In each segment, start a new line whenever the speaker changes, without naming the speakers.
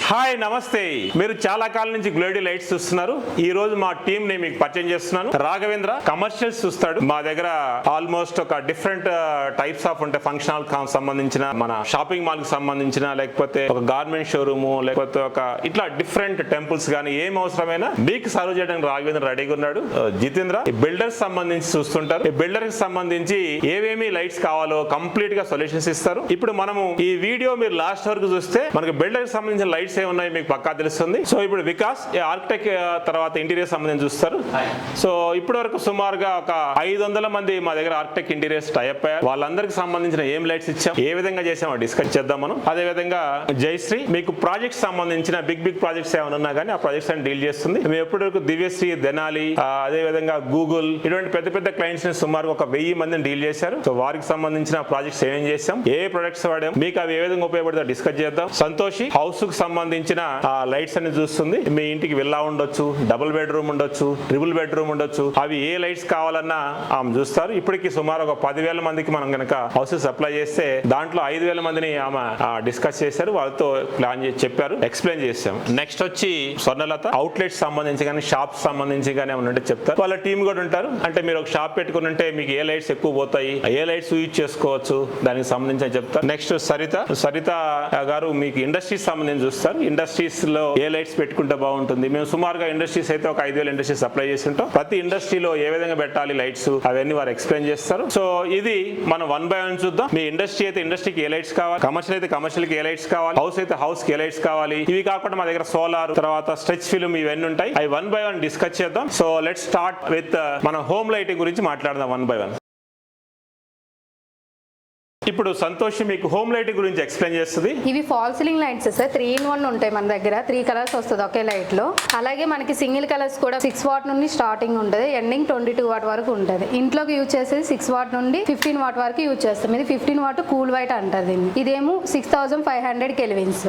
Hi నమస్తే. మీరు చాలా కాలం నుంచి గ్లోడీ లైట్స్ చూస్తున్నారు. ఈ రోజు మా టీం ని మీకు పరిచయం చేస్తున్నాను. రాఘవేంద్ర కమర్షియల్స్ చూస్తాడు. మా దగ్గర ఆల్మోస్ట్ ఒక డిఫరెంట్ టైప్స్ ఆఫ్ ఉంటాయి. ఫంక్షన్ హాల్ సంబంధించిన, మన షాపింగ్ మాల్ కి సంబంధించిన, లేకపోతే ఒక గార్మెంట్ షోరూమ్, లేకపోతే ఒక ఇట్లా డిఫరెంట్ టెంపుల్స్ గానీ ఏం అవసరమైనా మీకు సర్వ్ చేయడానికి రాఘవేంద్ర రెడీగా ఉన్నాడు. జితేంద్ర బిల్డర్స్ సంబంధించి చూస్తుంటారు. ఈ బిల్డర్ కి సంబంధించి ఏవేమి లైట్స్ కావాలో కంప్లీట్ గా సొల్యూషన్స్ ఇస్తారు. ఇప్పుడు మనము ఈ వీడియో మీరు లాస్ట్ వరకు చూస్తే మనకి బిల్డర్ కి సంబంధించిన లైట్స్ ఏమున్నాయి మీకు పక్కా తెలుస్తుంది. సో ఇప్పుడు వికాస్ ఆర్కిటెక్ట్ తర్వాత ఇంటీరియర్ సంబంధించి చూస్తారు. సో ఇప్పటి వరకు సుమారుగా ఒక 500 మంది మా దగ్గర ఆర్కిటెక్ట్ ఇంటీరియర్స్ టైప్ అయ్యారు. వాళ్ళందరికి సంబంధించిన ఏం లైట్స్ ఇచ్చాం, ఏ విధంగా చేసామో డిస్కస్ చేద్దాం మనం. అదే విధంగా జయశ్రీ మీకు ప్రాజెక్ట్స్ సంబంధించిన బిగ్ ప్రాజెక్ట్స్ ఏమైనా ఉన్నా కానీ ఆ ప్రాజెక్ట్స్ అని డీల్ చేస్తుంది. మేము ఎప్పటి వరకు దివ్యశ్రీ, దెనాలి, అదే విధంగా గూగుల్ ఇటువంటి పెద్ద క్లయింట్స్ ని సుమారు ఒక 1000 మందిని డీల్ చేశారు. సో వారికి సంబంధించిన ప్రాజెక్ట్స్ ఏమేం చేసాం, ఏ ప్రొడక్ట్స్ వాడాం, మీకు అవి ఏ విధంగా ఉపయోగపడతా డిస్కస్ చేద్దాం. సంతోషి హౌస్ కు సంబంధించిన లైట్స్ అని చూస్తుంది. మీ ఇంటికి విల్లా ఉండొచ్చు, డబుల్ బెడ్రూమ్ ఉండొచ్చు, ట్రిపుల్ బెడ్రూమ్ ఉండొచ్చు, అవి ఏ లైట్స్ కావాలన్నా ఆమె చూస్తారు. ఇప్పటికి సుమారు ఒక 10,000 మందికి మనం కనుక హౌసెస్ అప్లై చేస్తే దాంట్లో 5,000 మందిని ఆమె డిస్కస్ చేశారు. వాళ్ళతో ప్లాన్ చేసి చెప్పారు, ఎక్స్ప్లెయిన్ చేసాం. నెక్స్ట్ వచ్చి స్వర్ణలత అవుట్లెట్స్ సంబంధించి కానీ షాప్స్ సంబంధించి కానీ ఏమన్నా చెప్తారు. వాళ్ళ టీం కూడా ఉంటారు. అంటే మీరు ఒక షాప్ పెట్టుకుని ఉంటే మీకు ఏ లైట్స్ ఎక్కువ పోతాయి, ఏ లైట్స్ యూజ్ చేసుకోవచ్చు, దానికి సంబంధించి చెప్తారు. నెక్స్ట్ సరిత గారు మీకు ఇండస్ట్రీస్ సంబంధించి చూస్తారు. ఇండస్ట్రీస్ లో ఏ లైట్స్ పెట్టుకుంటే బాగుంటుంది. మేము సుమారుగా ఇండస్ట్రీస్ అయితే ఒక 5,000 ఇండస్ట్రీస్ అప్లై చేసి ఉంటాం. ప్రతి ఇండస్ట్రీలో ఏ విధంగా పెట్టాలి లైట్స్ అవన్నీ వారు ఎక్స్ప్లెయిన్ చేస్తారు. సో ఇది మనం 1 by 1 చూద్దాం. మీ ఇండస్ట్రీ అయితే ఇండస్ట్రీకి ఏ లైట్స్ కావాలి, కమర్షియల్ అయితే కమర్షియల్ కి ఏ లైట్స్ కావాలి, హౌస్ అయితే హౌస్ కి ఏ లైట్స్ కావాలి. ఇవి కాకుండా మా దగ్గర సోలార్, తర్వాత స్ట్రెచ్ ఫిల్మ్ ఇవన్నీ ఉంటాయి. అవి 1 by 1 డిస్కస్ చేద్దాం. సో లెట్స్ స్టార్ట్ విత్ మన హోమ్ లైటింగ్ గురించి మాట్లాడదాం 1 by 1. ఇప్పుడు సంతోషి మీకు హోమ్ లైట్ గురించి ఎక్స్ప్లెయిన్ చేస్తుంది.
ఇవి fall ceiling lights sir. 3 in 1 ఉంటాయి మన దగ్గర. 3 కలర్స్ వస్తుంది ఒకే లైట్ లో. అలాగే మనకి సింగిల్ కలర్స్ కూడా 6 watt నుండి స్టార్టింగ్ ఉంటుంది, ఎండింగ్ 22 watt వరకు ఉంటుంది. ఇంట్లోకి యూజ్ చేసేది 6 watt నుండి 15 watt వరకు యూజ్ చేస్తాం. ఇది 15 watt కూల్ వైట్ అంటారు దీన్ని. ఇదేమో 6500 కెల్విన్స్.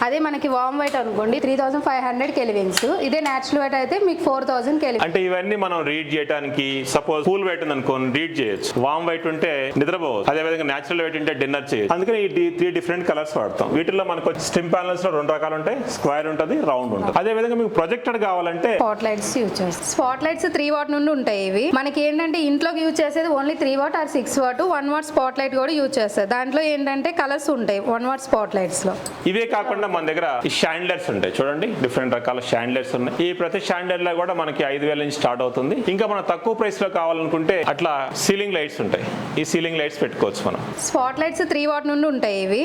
అదే మనకి వామ్ వైట్ అనుకోండి 3500 కెల్విన్స్. ఇదే నేచురల్ వైట్ అయితే మీకు 4000 కెల్విన్స్.
అంటే ఇవన్నీ మనం రీడ్ చేయడానికి, సపోజ్ కూల్ వైట్ ఉంది అనుకోండి రీడ్ చేయొచ్చు, వామ్ వైట్ ఉంటే నిద్రపోవచ్చు, అదే విధంగా నేచురల్ వైట్ ఉంటే డిన్నర్ చేయొచ్చు. అందుకని ఈ 3 డిఫరెంట్ కలర్స్ వాడతాం. వీటిలో మనకు స్ట్రిమ్ ప్యానల్స్ లో 2 రకాలు ఉంటాయి, స్క్వేర్ ఉంటుంది, రౌండ్ ఉంటుంది. అదే విధంగా మీకు ప్రొజెక్టర్ కావాలంటే
స్పాట్ లైట్స్ యూజ్ చేస్తాం. స్పాట్ లైట్స్ 3 watt నుండి ఉంటాయి. ఇవి మనకి ఏంటంటే ఇంట్లోకి యూజ్ చేసేది only 3 watt or 6 watt. 1 watt spot light కూడా యూజ్ చేస్తారు. దాంట్లో ఏంటంటే కలర్స్ ఉంటాయి 1 watt స్పాట్ లైట్స్ లో.
ఇవే కాకుండా మన దగ్గర ఈ షాండ్లర్స్ ఉంటాయి. చూడండి డిఫరెంట్ రకాల షాండ్లర్స్ ఉన్నాయి. ఈ ప్రతి షాండ్లర్ లో కూడా మనకి 5,000 నుంచి స్టార్ట్ అవుతుంది. ఇంకా మనం తక్కువ ప్రైస్ లో కావాలనుకుంటే అట్లా సీలింగ్ లైట్స్ ఉంటాయి. ఈ సీలింగ్ లైట్స్ పెట్టుకోవచ్చు మనం.
స్పాట్ లైట్స్ 3 watt నుండి ఉంటాయి. ఇవి